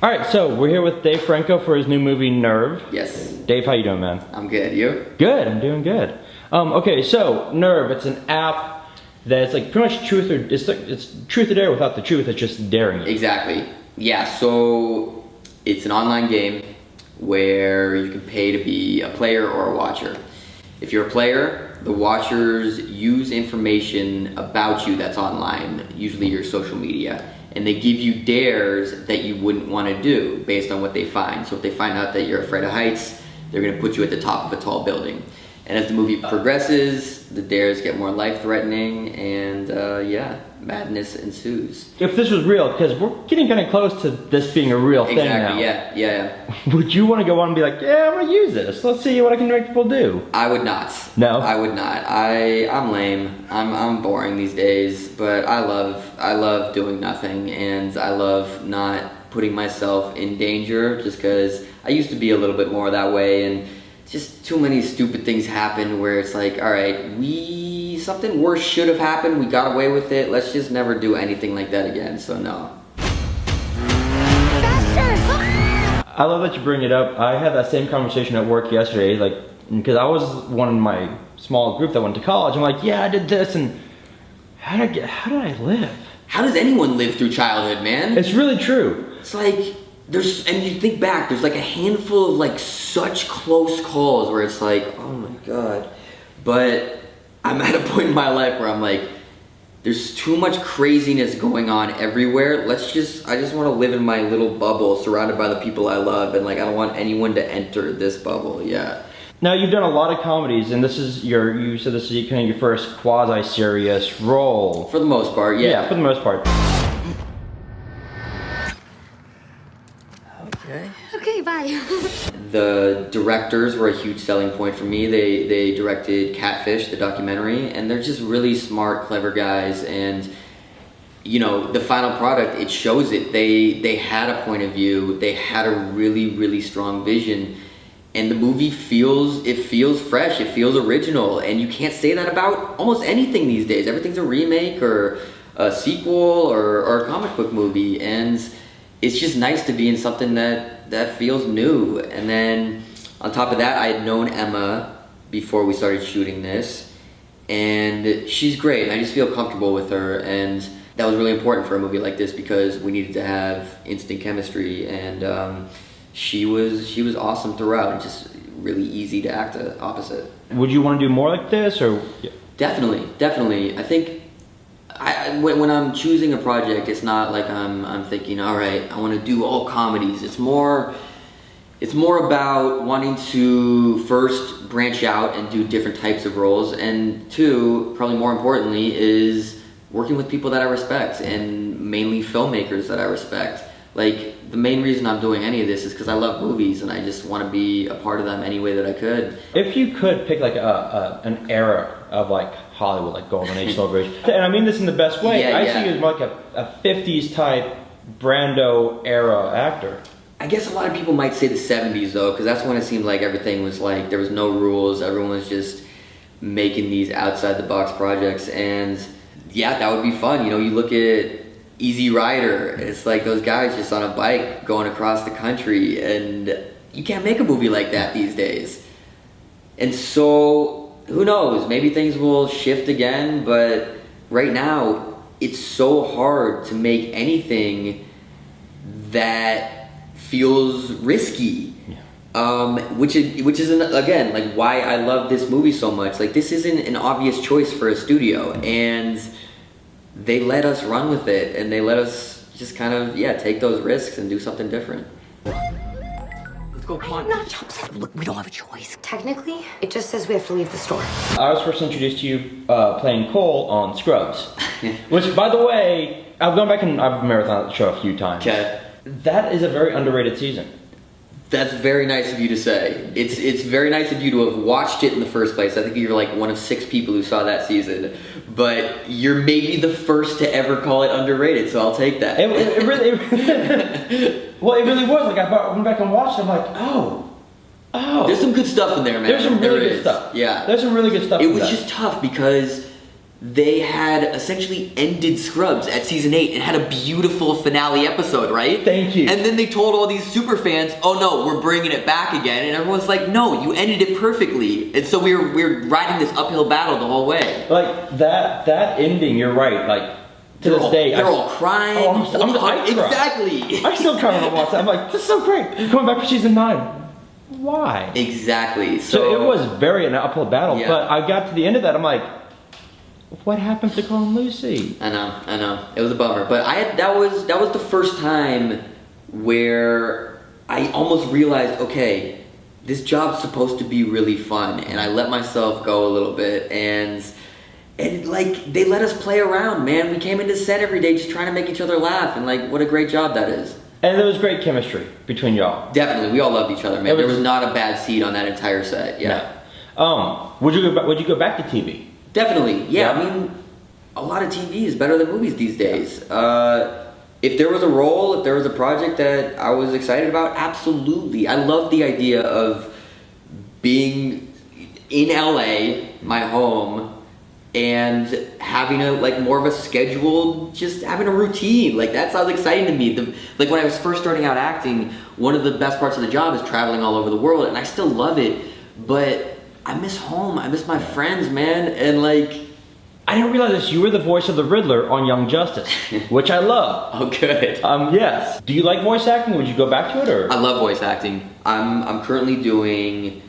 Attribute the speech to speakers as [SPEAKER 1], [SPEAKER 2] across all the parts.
[SPEAKER 1] All right, so we're here with Dave Franco for his new movie, Nerve.
[SPEAKER 2] Yes.
[SPEAKER 1] Dave, how you doing, man?
[SPEAKER 2] I'm good. You?
[SPEAKER 1] Good, I'm doing good. Okay, so Nerve, it's an app that's like pretty much truth or it's truth or dare without the truth. It's just daring you.
[SPEAKER 2] Exactly. Yeah. So it's an online game where you can pay to be a player or a watcher. If you're a player, the watchers use information about you that's online, usually your social media, and they give you dares that you wouldn't want to do based on what they find. So if they find out that you're afraid of heights, they're going to put you at the top of a tall building. And as the movie progresses, the dares get more life-threatening, and yeah, madness ensues.
[SPEAKER 1] If this was real, because we're getting kind of close to this being a real thing now.
[SPEAKER 2] Exactly, yeah.
[SPEAKER 1] Would you want to go on and be like, yeah, I'm going to use this. Let's see what I can make people do.
[SPEAKER 2] I would not.
[SPEAKER 1] No?
[SPEAKER 2] I would not. I'm lame. I'm boring these days, but I love doing nothing, and I love not putting myself in danger just because I used to be a little bit more that way, and just too many stupid things happen where it's like, all right, something worse should have happened, we got away with it, let's just never do anything like that again, so no.
[SPEAKER 3] Faster!
[SPEAKER 1] I love that you bring it up. I had that same conversation at work yesterday, like, because I was one in my small group that went to college. I'm like, yeah, I did this, and how did I live?
[SPEAKER 2] How does anyone live through childhood, man?
[SPEAKER 1] It's really true.
[SPEAKER 2] It's like, and you think back, there's like a handful of like such close calls where it's like, oh my god. But I'm at a point in my life where I'm like, there's too much craziness going on everywhere. I just want to live in my little bubble surrounded by the people I love, and like I don't want anyone to enter this bubble. Yeah.
[SPEAKER 1] Now you've done a lot of comedies, and you said this is kind of your first quasi-serious role.
[SPEAKER 2] For the most part, yeah.
[SPEAKER 1] Yeah, for the most part.
[SPEAKER 3] Okay, bye.
[SPEAKER 2] The directors were a huge selling point for me. They directed Catfish, the documentary, and they're just really smart, clever guys, and you know, the final product, it shows it. They had a point of view, they had a really, really strong vision, and the movie feels fresh, it feels original, and you can't say that about almost anything these days. Everything's a remake or a sequel or a comic book movie, and it's just nice to be in something that feels new. And then on top of that, I had known Emma before we started shooting this, and she's great. I just feel comfortable with her, and that was really important for a movie like this because we needed to have instant chemistry, and she was awesome throughout, and just really easy to act opposite.
[SPEAKER 1] Would you want to do more like this, or? Yeah.
[SPEAKER 2] Definitely. I think when I'm choosing a project, it's not like I'm thinking, all right, I want to do all comedies. It's more about wanting to first branch out and do different types of roles, and two, probably more importantly, is working with people that I respect, and mainly filmmakers that I respect. Like, the main reason I'm doing any of this is because I love movies, and I just want to be a part of them any way that I could.
[SPEAKER 1] If you could pick like an era of like Hollywood, like golden age, silver age, and I mean this in the best way, I see you as more like a 50s type Brando era actor.
[SPEAKER 2] I guess a lot of people might say the 70s though, because that's when it seemed like everything was like, there was no rules, everyone was just making these outside the box projects, and yeah, that would be fun. You know, you look at Easy Rider, it's like those guys just on a bike going across the country, and you can't make a movie like that these days. And so, who knows, maybe things will shift again, but right now, it's so hard to make anything that feels risky. Yeah. Which is again, like why I love this movie so much. Like, this isn't an obvious choice for a studio, and they let us run with it, and they let us just kind of, take those risks and do something different. Let's go punch.
[SPEAKER 3] Look, we don't have a choice. Technically, it just says we have to leave the store.
[SPEAKER 1] I was first introduced to you playing Cole on Scrubs, which, by the way, I've gone back and I've marathoned the show a few times.
[SPEAKER 2] Okay.
[SPEAKER 1] That is a very underrated season.
[SPEAKER 2] That's very nice of you to say. It's very nice of you to have watched it in the first place. I think you're like one of 6 people who saw that season. But you're maybe the first to ever call it underrated, so I'll take that.
[SPEAKER 1] It really well, it really was. Like, I went back and watched it, I'm like, oh.
[SPEAKER 2] There's some good stuff in there, man.
[SPEAKER 1] There's some really good stuff.
[SPEAKER 2] Yeah.
[SPEAKER 1] There's some really good stuff
[SPEAKER 2] It
[SPEAKER 1] in
[SPEAKER 2] was
[SPEAKER 1] that.
[SPEAKER 2] just tough because they had essentially ended Scrubs at season 8 and had a beautiful finale episode, right?
[SPEAKER 1] Thank you.
[SPEAKER 2] And then they told all these super fans, oh no, we're bringing it back again. And everyone's like, no, you ended it perfectly. And so we're riding this uphill battle the whole way.
[SPEAKER 1] Like, that ending, you're right, like, to this day.
[SPEAKER 2] They're all crying.
[SPEAKER 1] Oh, I cry.
[SPEAKER 2] Exactly.
[SPEAKER 1] I still cry when I watch that. I'm like, this is so great. Coming back for season 9. Why?
[SPEAKER 2] Exactly.
[SPEAKER 1] So it was very an uphill battle,
[SPEAKER 2] Yeah.
[SPEAKER 1] but I got to the end of that, I'm like, what happened to Cole and Lucy?
[SPEAKER 2] I know. It was a bummer. But that was the first time where I almost realized, okay, this job's supposed to be really fun, and I let myself go a little bit, and like they let us play around, man. We came into set every day just trying to make each other laugh, and like what a great job that is.
[SPEAKER 1] And there was great chemistry between y'all.
[SPEAKER 2] Definitely, we all loved each other, man. There was not a bad seat on that entire set. Yeah.
[SPEAKER 1] No. Would you go back to TV?
[SPEAKER 2] Definitely, yeah. I mean, a lot of TV is better than movies these days. If there was a role, if there was a project that I was excited about, absolutely. I love the idea of being in LA, my home, and having more of a schedule, just having a routine. Like, that sounds exciting to me. Like, when I was first starting out acting, one of the best parts of the job is traveling all over the world, and I still love it, but I miss home. I miss my friends, man. And
[SPEAKER 1] I didn't realize this. You were the voice of the Riddler on Young Justice, which I love.
[SPEAKER 2] Oh, good.
[SPEAKER 1] Yes. Do you like voice acting? Would you go back to it, or?
[SPEAKER 2] I love voice acting. I'm currently doing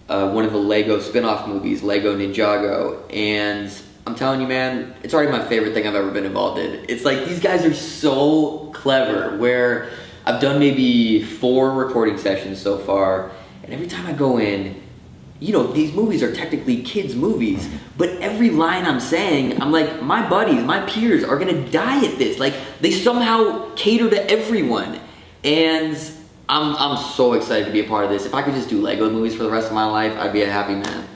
[SPEAKER 2] one of the Lego spin-off movies, Lego Ninjago, and I'm telling you, man, it's already my favorite thing I've ever been involved in. It's like these guys are so clever. Where I've done maybe 4 recording sessions so far, and every time I go in, you know, these movies are technically kids' movies, but every line I'm saying, I'm like, my buddies, my peers are gonna die at this. Like, they somehow cater to everyone. And I'm so excited to be a part of this. If I could just do Lego movies for the rest of my life, I'd be a happy man.